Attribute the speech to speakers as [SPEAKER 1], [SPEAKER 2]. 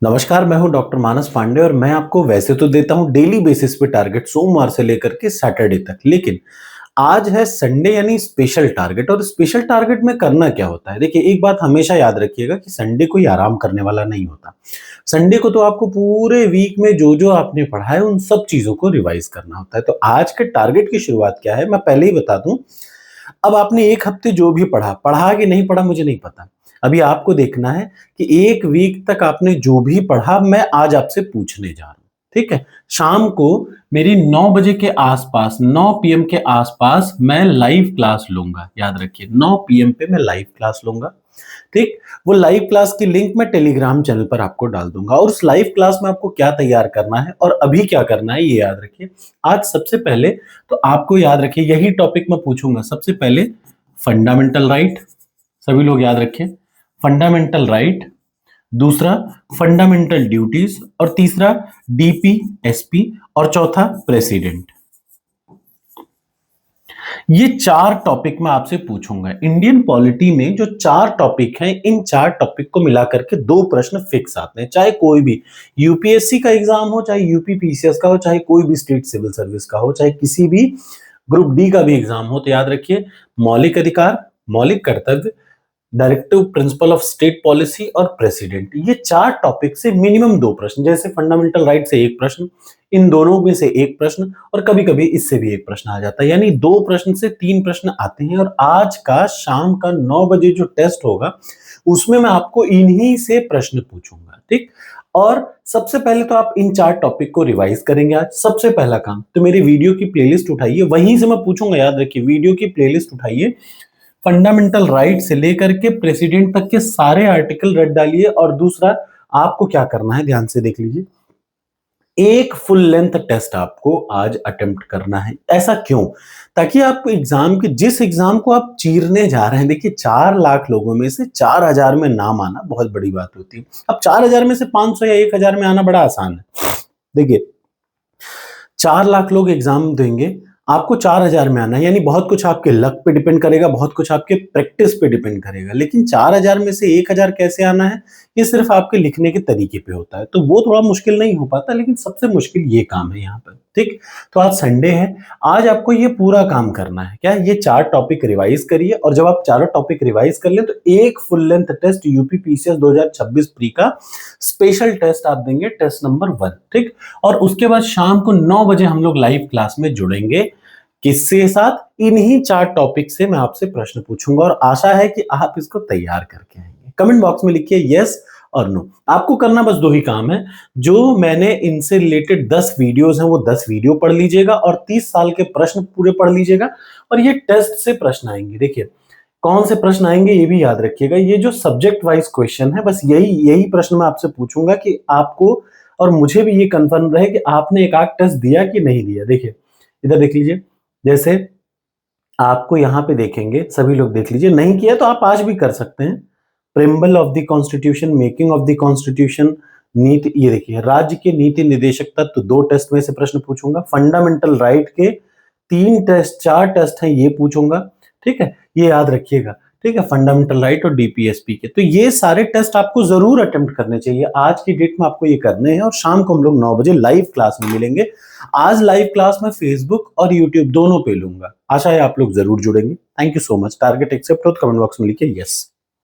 [SPEAKER 1] नमस्कार, मैं हूं डॉक्टर मानस पांडे और मैं आपको वैसे तो देता हूं डेली बेसिस पे टारगेट सोमवार से लेकर के सैटरडे तक। लेकिन आज है संडे यानी स्पेशल टारगेट। और स्पेशल टारगेट में करना क्या होता है, देखिए एक बात हमेशा याद रखिएगा कि संडे कोई आराम करने वाला नहीं होता। संडे को तो आपको पूरे वीक में जो जो आपने पढ़ा है उन सब चीजों को रिवाइज करना होता है। तो आज के टारगेट की शुरुआत क्या है मैं पहले ही बता दूं। अब आपने एक हफ्ते जो भी पढ़ा पढ़ा कि नहीं पढ़ा मुझे नहीं पता। अभी आपको देखना है कि एक वीक तक आपने जो भी पढ़ा मैं आज आपसे पूछने जा रहा हूं। ठीक है, शाम को मेरी 9 बजे के आसपास 9 पीएम के आसपास मैं लाइव क्लास लूंगा। याद रखिए 9 पीएम पे मैं लाइव क्लास लूंगा। ठीक, वो लाइव क्लास की लिंक मैं टेलीग्राम चैनल पर आपको डाल दूंगा। और उस लाइव क्लास में आपको क्या तैयार करना है और अभी क्या करना है ये याद रखिए। आज सबसे पहले तो आपको याद रखिए यही टॉपिक मैं पूछूंगा। सबसे पहले फंडामेंटल राइट, सभी लोग याद रखें, फंडामेंटल राइट। दूसरा फंडामेंटल ड्यूटीज, और तीसरा डीपी एसपी, और चौथा प्रेसिडेंट। ये चार टॉपिक मैं आपसे पूछूंगा। इंडियन पॉलिटी में जो चार टॉपिक हैं, इन चार टॉपिक को मिलाकर के दो प्रश्न फिक्स आते हैं। चाहे कोई भी यूपीएससी का एग्जाम हो, चाहे यूपी पीसीएस का हो, चाहे कोई भी स्टेट सिविल सर्विस का हो, चाहे किसी भी ग्रुप डी का भी एग्जाम हो, तो याद रखिए मौलिक अधिकार, मौलिक कर्तव्य, directive principle of state policy और प्रेसिडेंट, ये चार टॉपिक से मिनिमम दो प्रश्न। जैसे फंडामेंटल राइट से एक प्रश्न, इन दोनों में से एक प्रश्न, और कभी कभी इससे भी एक प्रश्न आ जाता है। यानी दो प्रश्न से तीन प्रश्न आते हैं। और आज का शाम का 9 बजे जो टेस्ट होगा उसमें मैं आपको इन्हीं से प्रश्न पूछूंगा। ठीक, और सबसे पहले तो आप इन चार टॉपिक को रिवाइज करेंगे। आज सबसे पहला काम तो मेरी वीडियो की प्लेलिस्ट उठाइए, वहीं से मैं पूछूंगा। याद रखिए वीडियो की प्लेलिस्ट उठाइए, फंडामेंटल राइट से लेकर के प्रेसिडेंट तक के सारे आर्टिकल रट डालिए। और दूसरा आपको क्या करना है ध्यान से देख लीजिए, एक फुल लेंथ टेस्ट आपको आज अटेम्प्ट करना है। ऐसा क्यों? ताकि आपको एग्जाम के जिस एग्जाम को आप चीरने जा रहे हैं, देखिए 4 लाख लोगों में से 4000 में नाम आना बहुत बड़ी बात होती है। अब 4000 में से 500 या 1000 में आना बड़ा आसान है। देखिए 4 लाख लोग एग्जाम देंगे, आपको 4000 में आना है। यानी बहुत कुछ आपके लक पे डिपेंड करेगा, बहुत कुछ आपके प्रैक्टिस पे डिपेंड करेगा। लेकिन 4000 में से 1000 कैसे आना है, ये सिर्फ आपके लिखने के तरीके पे होता है। तो वो थोड़ा मुश्किल नहीं हो पाता, लेकिन सबसे मुश्किल ये काम है यहाँ पर। ठीक, तो आज संडे है, आज आपको ये पूरा काम करना है। क्या, ये चार टॉपिक रिवाइज करिए। और जब आप चारों टॉपिक रिवाइज कर लें तो एक full length test UP PCS 2026 pre का स्पेशल टेस्ट आप देंगे, टेस्ट नंबर 1। ठीक, और उसके बाद शाम को 9 बजे हम लोग लाइव क्लास में जुड़ेंगे। किसके साथ? इन्हीं चार टॉपिक से मैं आपसे प्रश्न पूछूंगा और आशा है कि आप इसको तैयार करके आएंगे। कमेंट बॉक्स में लिखिए यस और नो। आपको करना बस दो ही काम है। जो मैंने इनसे रिलेटेड 10 वीडियोस हैं वो 10 वीडियो पढ़ लीजिएगा और 30 साल के प्रश्न पूरे पढ़ लीजिएगा। और ये टेस्ट से प्रश्न आएंगे। देखिए कौन से प्रश्न आएंगे ये भी याद रखिएगा। ये जो सब्जेक्ट वाइज क्वेश्चन है, बस यही यही प्रश्न मैं आपसे पूछूंगा कि आपको और मुझे भी ये कंफर्म रहे कि आपने एक आध टेस्ट दिया कि नहीं दिया। देखिए इधर देख लीजिए, जैसे आपको यहाँ पे देखेंगे, सभी लोग देख लीजिए, नहीं किया तो आप आज भी कर सकते हैं। Preamble of the constitution, making of the constitution, नीति, ये देखिए राज्य के नीति निर्देशक तत्व, दो टेस्ट में से प्रश्न पूछूंगा। फंडामेंटल राइट के 3 टेस्ट 4 टेस्ट हैं, ये पूछूंगा। ठीक है, ये याद रखिएगा। ठीक है, फंडामेंटल राइट और डीपीएसपी के, तो ये सारे टेस्ट आपको जरूर अटेम्प्ट करने चाहिए। आज की डेट में आपको ये करने हैं और शाम को हम लोग 9 बजे लाइव क्लास में मिलेंगे। आज लाइव क्लास में फेसबुक और यूट्यूब दोनों पे लूंगा। आशा है आप लोग जरूर जुड़ेंगे। Thank you so much. Target accept हो तो कमेंट बॉक्स में लिखिए यस।